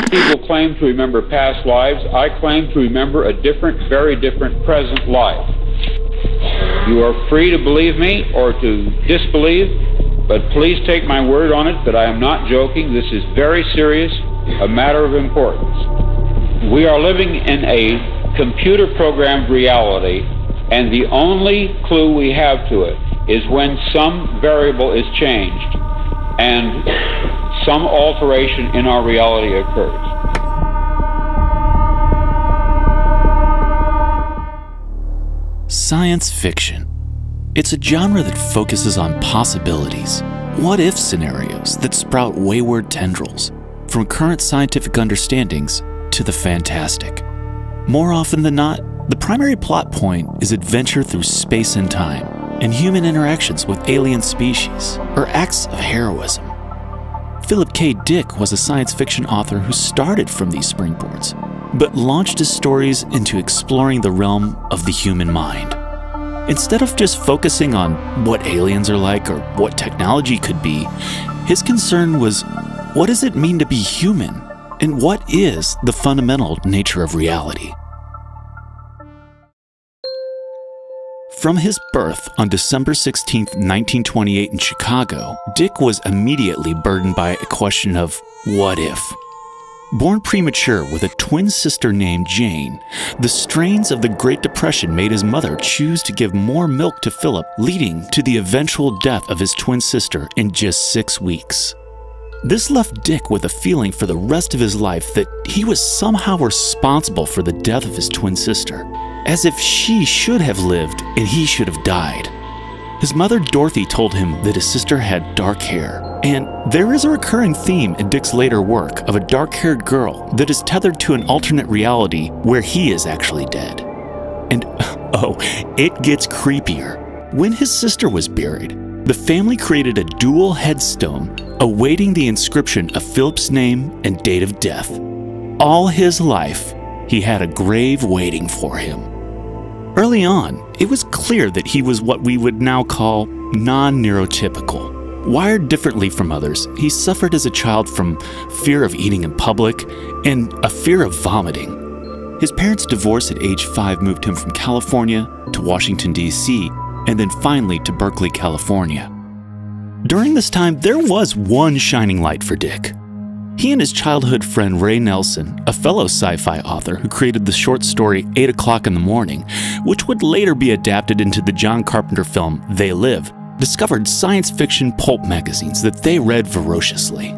People claim to remember past lives. I claim to remember a different, very different present life. You are free to believe me or to disbelieve, but please take my word on it that I am not joking. This is very serious, a matter of importance. We are living in a computer-programmed reality, and the only clue we have to it is when some variable is changed and some alteration in our reality occurs. Science fiction. It's a genre that focuses on possibilities, what-if scenarios that sprout wayward tendrils, from current scientific understandings to the fantastic. More often than not, the primary plot point is adventure through space and time, and human interactions with alien species, or acts of heroism. Philip K. Dick was a science fiction author who started from these springboards, but launched his stories into exploring the realm of the human mind. Instead of just focusing on what aliens are like or what technology could be, his concern was, what does it mean to be human? And what is the fundamental nature of reality? From his birth on December 16, 1928 in Chicago, Dick was immediately burdened by a question of what if? Born premature with a twin sister named Jane, the strains of the Great Depression made his mother choose to give more milk to Philip, leading to the eventual death of his twin sister in just 6 weeks. This left Dick with a feeling for the rest of his life that he was somehow responsible for the death of his twin sister, as if she should have lived and he should have died. His mother Dorothy told him that his sister had dark hair, and there is a recurring theme in Dick's later work of a dark-haired girl that is tethered to an alternate reality where he is actually dead. And oh, it gets creepier. When his sister was buried, the family created a dual headstone awaiting the inscription of Philip's name and date of death. All his life, he had a grave waiting for him. Early on, it was clear that he was what we would now call non-neurotypical. Wired differently from others, he suffered as a child from fear of eating in public and a fear of vomiting. His parents' divorce at age 5 moved him from California to Washington, D.C., and then finally to Berkeley, California. During this time, there was one shining light for Dick. He and his childhood friend Ray Nelson, a fellow sci-fi author who created the short story 8 O'Clock in the Morning, which would later be adapted into the John Carpenter film They Live, discovered science fiction pulp magazines that they read voraciously.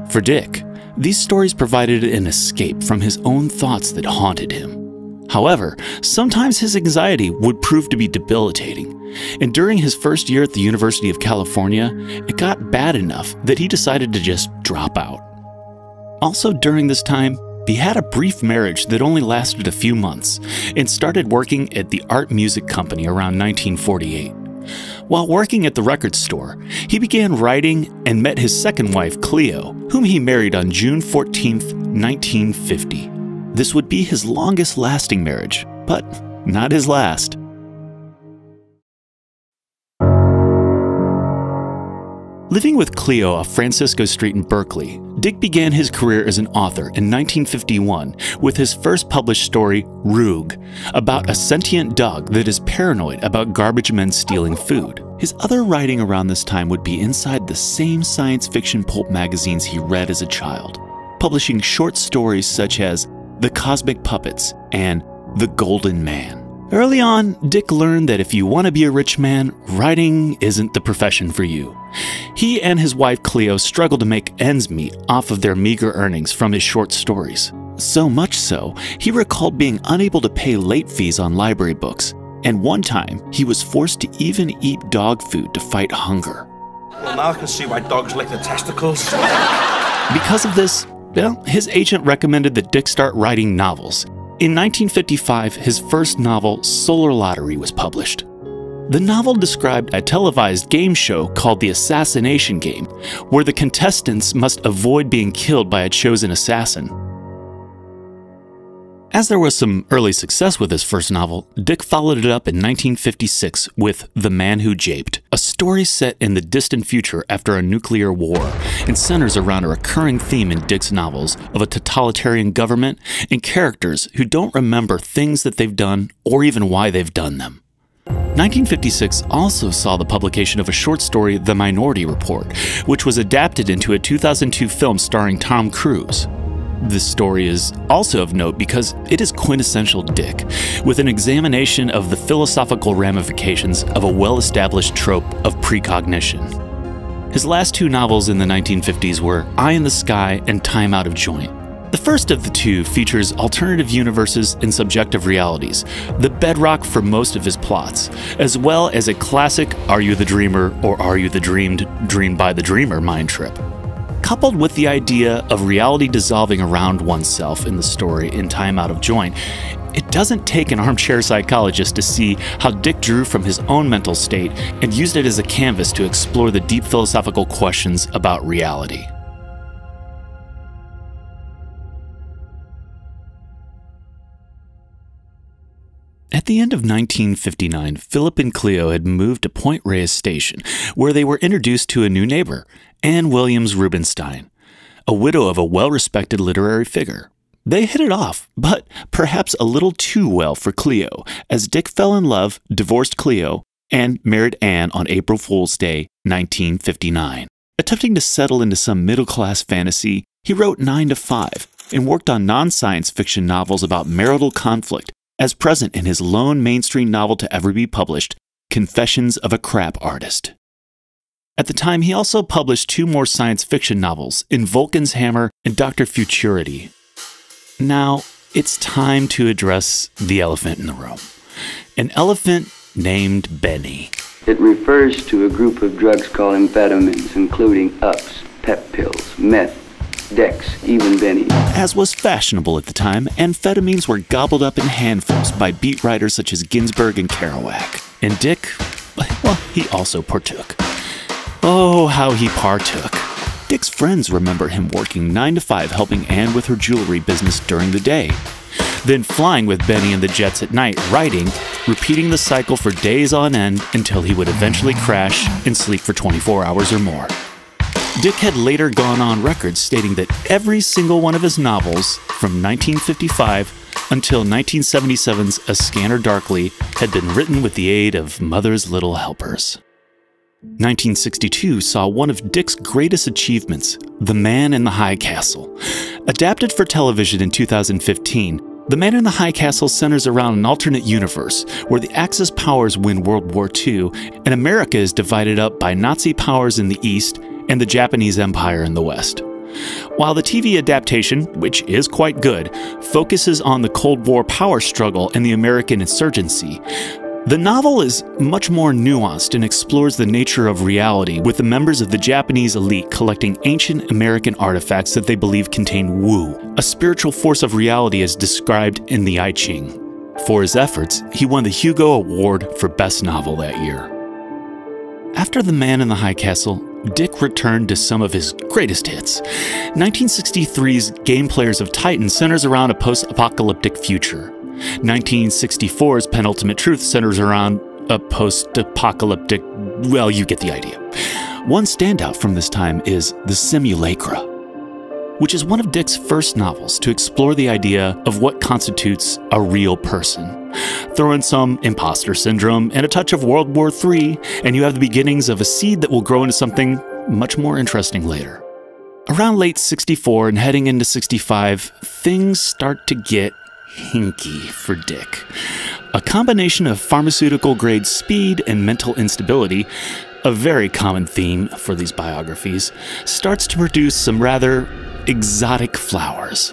For Dick, these stories provided an escape from his own thoughts that haunted him. However, sometimes his anxiety would prove to be debilitating, and during his first year at the University of California, it got bad enough that he decided to just drop out. Also during this time, he had a brief marriage that only lasted a few months and started working at the Art Music Company around 1948. While working at the record store, he began writing and met his second wife, Cleo, whom he married on June 14, 1950. This would be his longest-lasting marriage, but not his last. Living with Cleo off Francisco Street in Berkeley, Dick began his career as an author in 1951 with his first published story, Roog, about a sentient dog that is paranoid about garbage men stealing food. His other writing around this time would be inside the same science fiction pulp magazines he read as a child, publishing short stories such as The Cosmic Puppets and The Golden Man. Early on, Dick learned that if you want to be a rich man, writing isn't the profession for you. He and his wife Cleo struggled to make ends meet off of their meager earnings from his short stories. So much so, he recalled being unable to pay late fees on library books, and one time he was forced to even eat dog food to fight hunger. Well, now I can see why dogs lick their testicles. Because of this, well, his agent recommended that Dick start writing novels. In 1955, his first novel, Solar Lottery, was published. The novel described a televised game show called The Assassination Game, where the contestants must avoid being killed by a chosen assassin. As there was some early success with his first novel, Dick followed it up in 1956 with The Man Who Japed, a story set in the distant future after a nuclear war, and centers around a recurring theme in Dick's novels of a totalitarian government and characters who don't remember things that they've done or even why they've done them. 1956 also saw the publication of a short story, The Minority Report, which was adapted into a 2002 film starring Tom Cruise. This story is also of note because it is quintessential Dick, with an examination of the philosophical ramifications of a well-established trope of precognition. His last two novels in the 1950s were Eye in the Sky and Time Out of Joint. The first of the two features alternative universes and subjective realities, the bedrock for most of his plots, as well as a classic Are You the Dreamer or Are You the Dreamed, Dreamed by the Dreamer mind trip. Coupled with the idea of reality dissolving around oneself in the story in Time Out of Joint, it doesn't take an armchair psychologist to see how Dick drew from his own mental state and used it as a canvas to explore the deep philosophical questions about reality. At the end of 1959, Philip and Cleo had moved to Point Reyes Station, where they were introduced to a new neighbor, Anne Williams Rubinstein, a widow of a well-respected literary figure. They hit it off, but perhaps a little too well for Cleo, as Dick fell in love, divorced Cleo, and married Anne on April Fool's Day, 1959. Attempting to settle into some middle-class fantasy, he wrote 9 to 5 and worked on non-science fiction novels about marital conflict, as present in his lone mainstream novel to ever be published, Confessions of a Crap Artist. At the time, he also published 2 more science fiction novels, In Vulcan's Hammer and Dr. Futurity. Now, it's time to address the elephant in the room. An elephant named Benny. It refers to a group of drugs called amphetamines, including ups, pep pills, meth, Dex, even Benny. As was fashionable at the time, amphetamines were gobbled up in handfuls by beat writers such as Ginsberg and Kerouac. And Dick, well, he also partook. Oh, how he partook. Dick's friends remember him working 9 to 5 helping Anne with her jewelry business during the day. Then flying with Benny and the Jets at night, writing, repeating the cycle for days on end until he would eventually crash and sleep for 24 hours or more. Dick had later gone on record stating that every single one of his novels from 1955 until 1977's A Scanner Darkly had been written with the aid of Mother's Little Helpers. 1962 saw one of Dick's greatest achievements, The Man in the High Castle. Adapted for television in 2015, The Man in the High Castle centers around an alternate universe where the Axis powers win World War II and America is divided up by Nazi powers in the East and the Japanese Empire in the West. While the TV adaptation, which is quite good, focuses on the Cold War power struggle and the American insurgency, the novel is much more nuanced and explores the nature of reality, with the members of the Japanese elite collecting ancient American artifacts that they believe contain Wu, a spiritual force of reality as described in the I Ching. For his efforts, he won the Hugo Award for Best Novel that year. After The Man in the High Castle, Dick returned to some of his greatest hits. 1963's Game Players of Titan centers around a post-apocalyptic future. 1964's Penultimate Truth centers around a post-apocalyptic, well, you get the idea. One standout from this time is The Simulacra, which is one of Dick's first novels to explore the idea of what constitutes a real person. Throw in some imposter syndrome and a touch of World War III, and you have the beginnings of a seed that will grow into something much more interesting later. Around late 64 and heading into 65, things start to get hinky for Dick. A combination of pharmaceutical-grade speed and mental instability, a very common theme for these biographies, starts to produce some rather exotic flowers.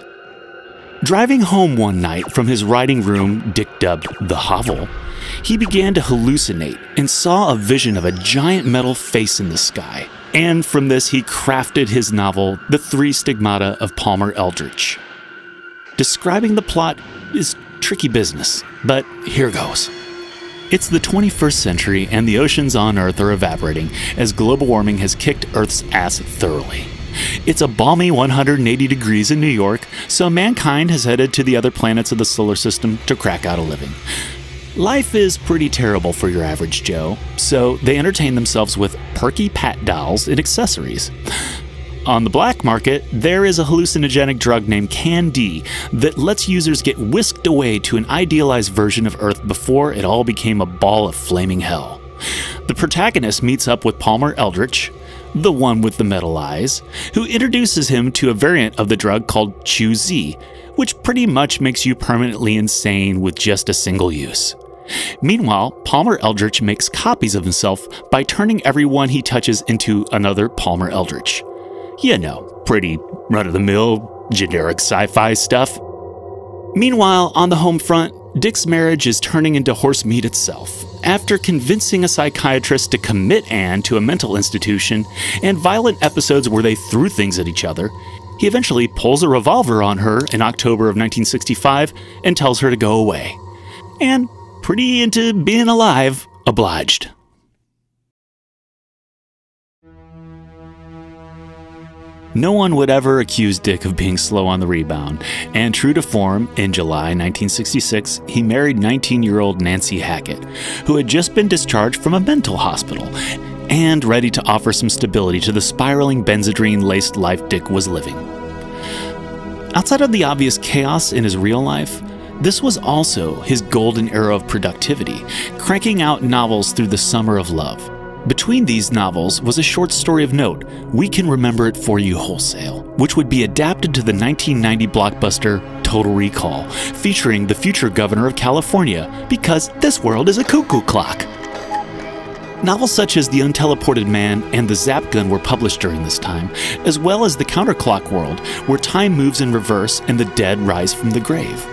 Driving home one night from his writing room, Dick dubbed the hovel, he began to hallucinate and saw a vision of a giant metal face in the sky. And from this, he crafted his novel, The 3 Stigmata of Palmer Eldritch. Describing the plot is tricky business, but here goes. It's the 21st century and the oceans on Earth are evaporating as global warming has kicked Earth's ass thoroughly. It's a balmy 180 degrees in New York, so mankind has headed to the other planets of the solar system to crack out a living. Life is pretty terrible for your average Joe, so they entertain themselves with perky Pat dolls and accessories. On the black market, there is a hallucinogenic drug named Candy that lets users get whisked away to an idealized version of Earth before it all became a ball of flaming hell. The protagonist meets up with Palmer Eldritch, the one with the metal eyes, who introduces him to a variant of the drug called Chew-Z, which pretty much makes you permanently insane with just a single use. Meanwhile, Palmer Eldritch makes copies of himself by turning everyone he touches into another Palmer Eldritch. You know, pretty run-of-the-mill, generic sci-fi stuff. Meanwhile, on the home front, Dick's marriage is turning into horse meat itself. After convincing a psychiatrist to commit Anne to a mental institution and violent episodes where they threw things at each other, he eventually pulls a revolver on her in October of 1965 and tells her to go away. And, pretty into being alive, obliged. No one would ever accuse Dick of being slow on the rebound, and true to form, in July 1966, he married 19-year-old Nancy Hackett, who had just been discharged from a mental hospital, and ready to offer some stability to the spiraling benzodrine-laced life Dick was living. Outside of the obvious chaos in his real life, this was also his golden era of productivity, cranking out novels through the summer of love. Between these novels was a short story of note, We Can Remember It For You Wholesale, which would be adapted to the 1990 blockbuster Total Recall, featuring the future governor of California, because this world is a cuckoo clock. Novels such as The Unteleported Man and The Zap Gun were published during this time, as well as The Counterclock World, where time moves in reverse and the dead rise from the grave.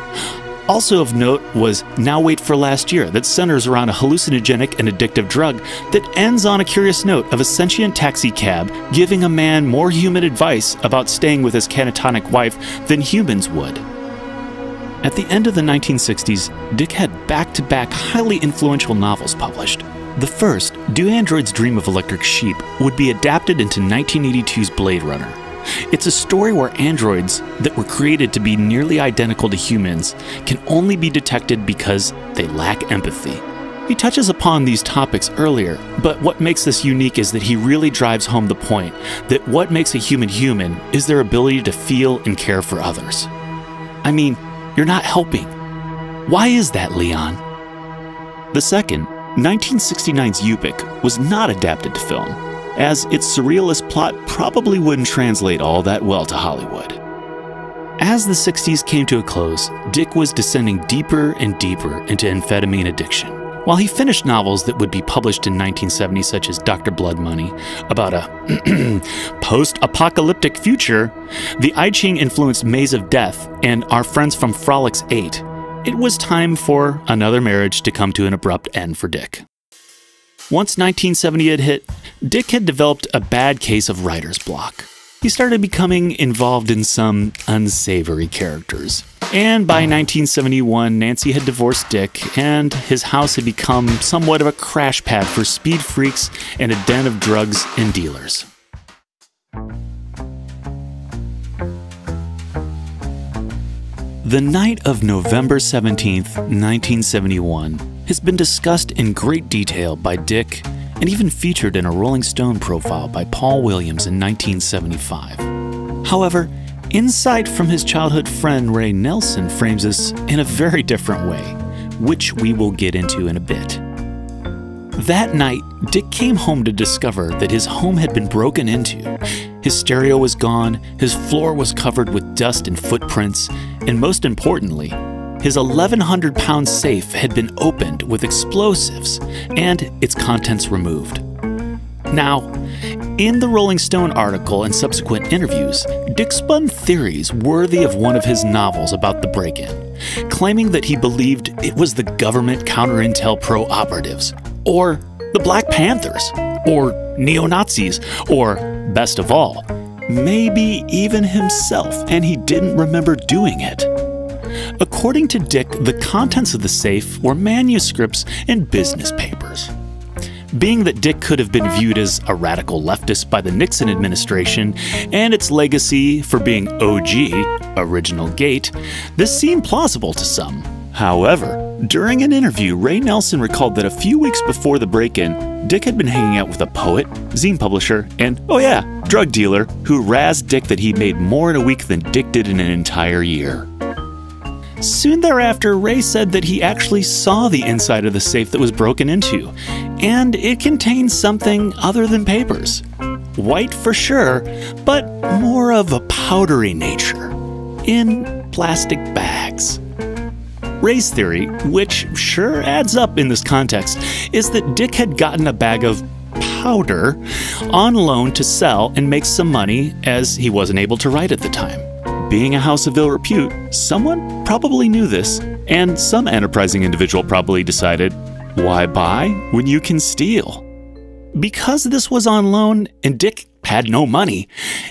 Also of note was Now Wait for Last Year, that centers around a hallucinogenic and addictive drug that ends on a curious note of a sentient taxi cab giving a man more human advice about staying with his catatonic wife than humans would. At the end of the 1960s, Dick had back-to-back highly influential novels published. The first, Do Androids Dream of Electric Sheep, would be adapted into 1982's Blade Runner. It's a story where androids that were created to be nearly identical to humans can only be detected because they lack empathy. He touches upon these topics earlier, but what makes this unique is that he really drives home the point that what makes a human human is their ability to feel and care for others. I mean, you're not helping. Why is that, Leon? The second, 1969's Yupik, was not adapted to film, as its surrealist plot probably wouldn't translate all that well to Hollywood. As the 60s came to a close, Dick was descending deeper and deeper into amphetamine addiction. While he finished novels that would be published in 1970, such as Dr. Blood Money, about a post-apocalyptic future, the I Ching-influenced Maze of Death, and Our Friends from Frolics 8, it was time for another marriage to come to an abrupt end for Dick. Once 1970 had hit, Dick had developed a bad case of writer's block. He started becoming involved in some unsavory characters. And by 1971, Nancy had divorced Dick, and his house had become somewhat of a crash pad for speed freaks and a den of drugs and dealers. The night of November 17th, 1971, has been discussed in great detail by Dick and even featured in a Rolling Stone profile by Paul Williams in 1975. However, insight from his childhood friend Ray Nelson frames this in a very different way, which we will get into in a bit. That night, Dick came home to discover that his home had been broken into. His stereo was gone, his floor was covered with dust and footprints, and most importantly, his 1,100-pound safe had been opened with explosives and its contents removed. Now, in the Rolling Stone article and subsequent interviews, Dick spun theories worthy of one of his novels about the break-in, claiming that he believed it was the government counter-intel pro-operatives, or the Black Panthers, or neo-Nazis, or, best of all, maybe even himself, and he didn't remember doing it. According to Dick, the contents of the safe were manuscripts and business papers. being that Dick could have been viewed as a radical leftist by the Nixon administration and its legacy for being OG, original gate, this seemed plausible to some. However, during an interview, Ray Nelson recalled that a few weeks before the break-in, Dick had been hanging out with a poet, zine publisher, and, oh yeah, drug dealer who razzed Dick that he made more in a week than Dick did in an entire year. Soon thereafter, Ray said that he actually saw the inside of the safe that was broken into, and it contained something other than papers. White for sure, but more of a powdery nature, in plastic bags. Ray's theory, which sure adds up in this context, is that Dick had gotten a bag of powder on loan to sell and make some money, as he wasn't able to write at the time. Being a house of ill repute, someone probably knew this, and some enterprising individual probably decided, why buy when you can steal? Because this was on loan and Dick had no money,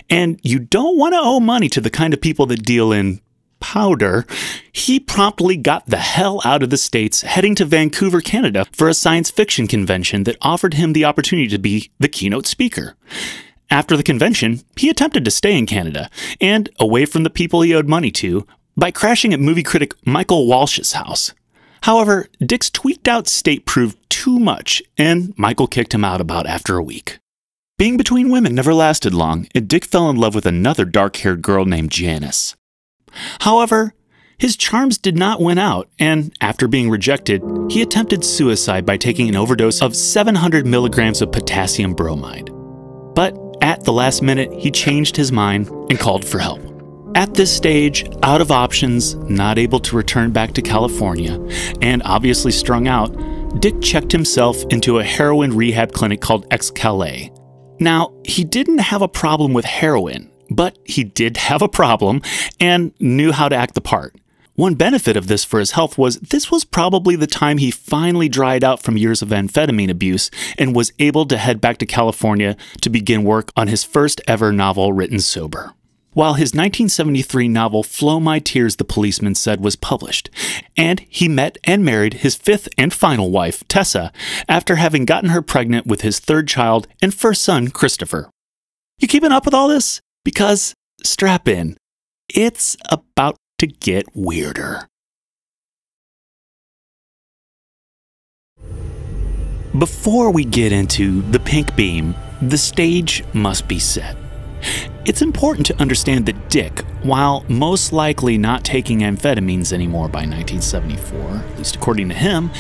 and you don't want to owe money to the kind of people that deal in powder, he promptly got the hell out of the States, heading to Vancouver, Canada for a science fiction convention that offered him the opportunity to be the keynote speaker. After the convention, he attempted to stay in Canada and away from the people he owed money to by crashing at movie critic Michael Walsh's house. However, Dick's tweaked out state proved too much, and Michael kicked him out about after a week. Being between women never lasted long, and Dick fell in love with another dark-haired girl named Janice. However, his charms did not win out, and after being rejected, he attempted suicide by taking an overdose of 700 milligrams of potassium bromide. But at the last minute, he changed his mind and called for help. At this stage, out of options, not able to return back to California, and obviously strung out, Dick checked himself into a heroin rehab clinic called Excalibur. Now, he didn't have a problem with heroin, but he did have a problem and knew how to act the part. One benefit of this for his health was this was probably the time he finally dried out from years of amphetamine abuse and was able to head back to California to begin work on his first ever novel written sober. While his 1973 novel Flow My Tears, the Policeman said was published, and he met and married his fifth and final wife, Tessa, after having gotten her pregnant with his third child and first son, Christopher. You keeping up with all this? Because, strap in, it's about to get weirder. Before we get into the pink beam, the stage must be set. It's important to understand that Dick, while most likely not taking amphetamines anymore by 1974, at least according to him,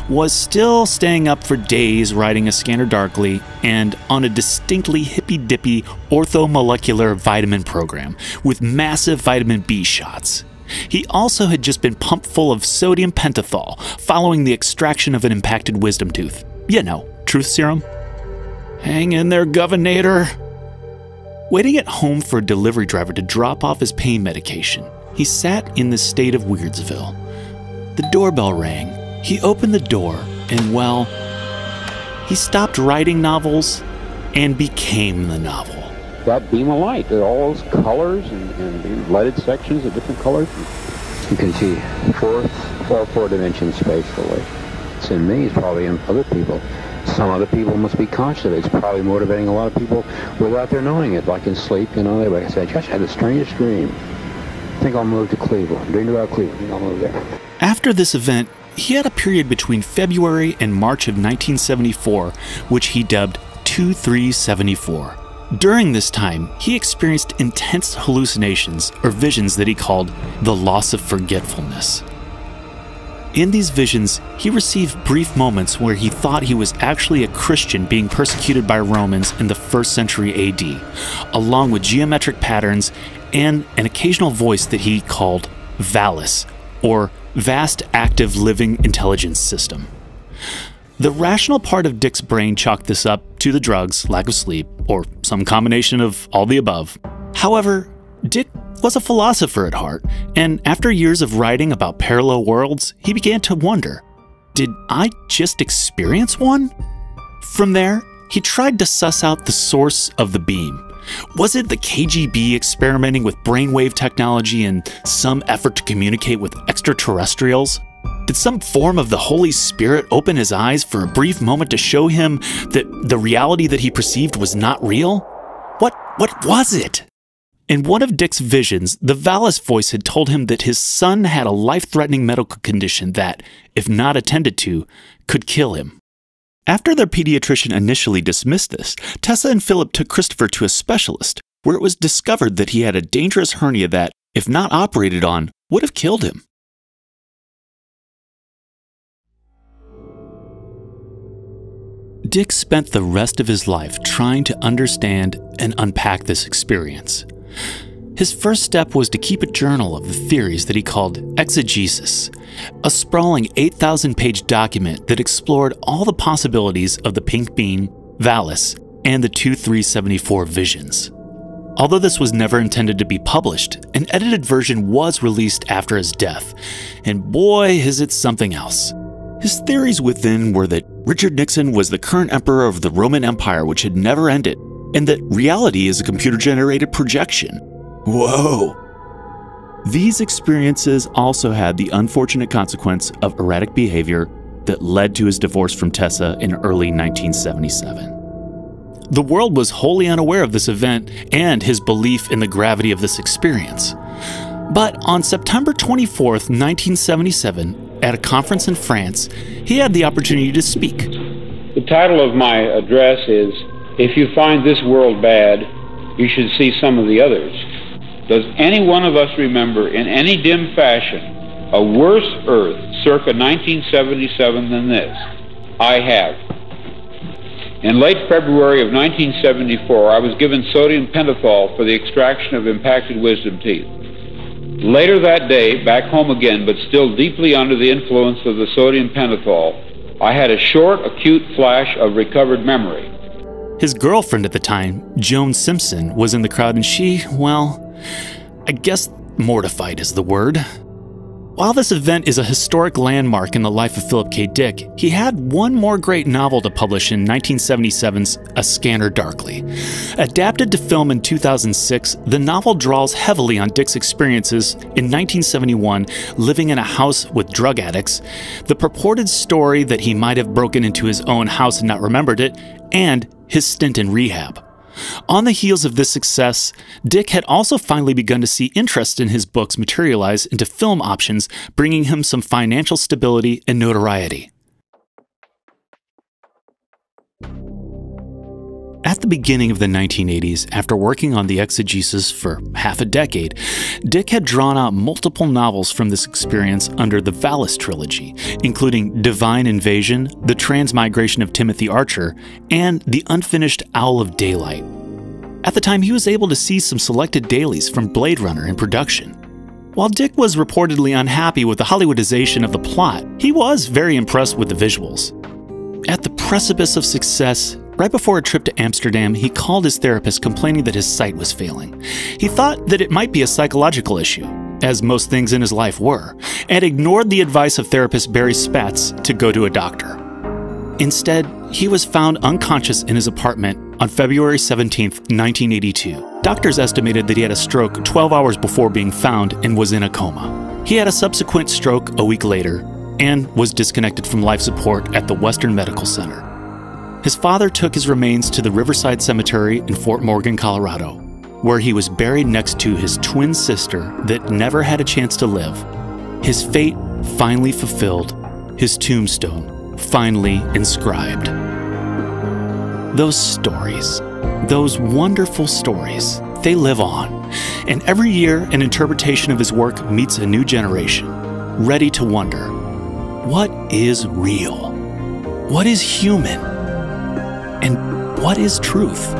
was still staying up for days writing A Scanner Darkly and on a distinctly hippy-dippy orthomolecular vitamin program with massive vitamin B shots. He also had just been pumped full of sodium pentothal following the extraction of an impacted wisdom tooth. You know, truth serum. Hang in there, Governor. Waiting at home for a delivery driver to drop off his pain medication, he sat in the state of Weirdsville. The doorbell rang. He opened the door, and well, he stopped writing novels and became the novel. That beam of light, all those colors and lighted sections of different colors. You can see four dimensions spatially. It's in me, it's probably in other people. Some other people must be conscious of it. It's probably motivating a lot of people without their knowing it, like in sleep, you know. They say, I just had the strangest dream. I think I'll move to Cleveland. Dreamed about Cleveland. I think I'll move there. After this event, he had a period between February and March of 1974, which he dubbed 2374. During this time, he experienced intense hallucinations or visions that he called the loss of forgetfulness. In these visions, he received brief moments where he thought he was actually a Christian being persecuted by Romans in the 1st century AD, along with geometric patterns and an occasional voice that he called Valis, or Vast Active Living Intelligence System. The rational part of Dick's brain chalked this up to the drugs, lack of sleep, or some combination of all the above. However, Dick was a philosopher at heart, and after years of writing about parallel worlds, he began to wonder, did I just experience one? From there, he tried to suss out the source of the beam. Was it the KGB experimenting with brainwave technology in some effort to communicate with extraterrestrials? Did some form of the Holy Spirit open his eyes for a brief moment to show him that the reality that he perceived was not real? What was it? In one of Dick's visions, the Valis voice had told him that his son had a life-threatening medical condition that, if not attended to, could kill him. After their pediatrician initially dismissed this, Tessa and Philip took Christopher to a specialist, where it was discovered that he had a dangerous hernia that, if not operated on, would have killed him. Dick spent the rest of his life trying to understand and unpack this experience. His first step was to keep a journal of the theories that he called exegesis, a sprawling 8,000-page document that explored all the possibilities of the pink bean, Valis, and the 2374 visions. Although this was never intended to be published, an edited version was released after his death, and boy, is it something else. His theories within were that Richard Nixon was the current emperor of the Roman Empire, which had never ended, and that reality is a computer-generated projection. Whoa! These experiences also had the unfortunate consequence of erratic behavior that led to his divorce from Tessa in early 1977. The world was wholly unaware of this event and his belief in the gravity of this experience. But on September 24th, 1977, at a conference in France, he had the opportunity to speak. The title of my address is, "If You Find This World Bad, You Should See Some of the Others." Does any one of us remember in any dim fashion a worse Earth circa 1977 than this? I have. In late February of 1974, I was given sodium pentothal for the extraction of impacted wisdom teeth. Later that day, back home again, but still deeply under the influence of the sodium pentothal, I had a short, acute flash of recovered memory. His girlfriend at the time, Joan Simpson, was in the crowd, and she, well, I guess mortified is the word. While this event is a historic landmark in the life of Philip K. Dick, he had one more great novel to publish in 1977's A Scanner Darkly. Adapted to film in 2006, the novel draws heavily on Dick's experiences in 1971 living in a house with drug addicts, the purported story that he might have broken into his own house and not remembered it, and his stint in rehab. On the heels of this success, Dick had also finally begun to see interest in his books materialize into film options, bringing him some financial stability and notoriety. At the beginning of the 1980s, after working on the exegesis for half a decade, Dick had drawn out multiple novels from this experience under the Valis trilogy, including Divine Invasion, The Transmigration of Timothy Archer, and The Unfinished Owl of Daylight. At the time, he was able to see some selected dailies from Blade Runner in production. While Dick was reportedly unhappy with the Hollywoodization of the plot, he was very impressed with the visuals. At the precipice of success, right before a trip to Amsterdam, he called his therapist complaining that his sight was failing. He thought that it might be a psychological issue, as most things in his life were, and ignored the advice of therapist Barry Spatz to go to a doctor. Instead, he was found unconscious in his apartment on February 17, 1982. Doctors estimated that he had a stroke 12 hours before being found and was in a coma. He had a subsequent stroke a week later and was disconnected from life support at the Western Medical Center. His father took his remains to the Riverside Cemetery in Fort Morgan, Colorado, where he was buried next to his twin sister that never had a chance to live. His fate finally fulfilled, his tombstone finally inscribed. Those stories, those wonderful stories, they live on, and every year an interpretation of his work meets a new generation, ready to wonder, what is real? What is human? And what is truth?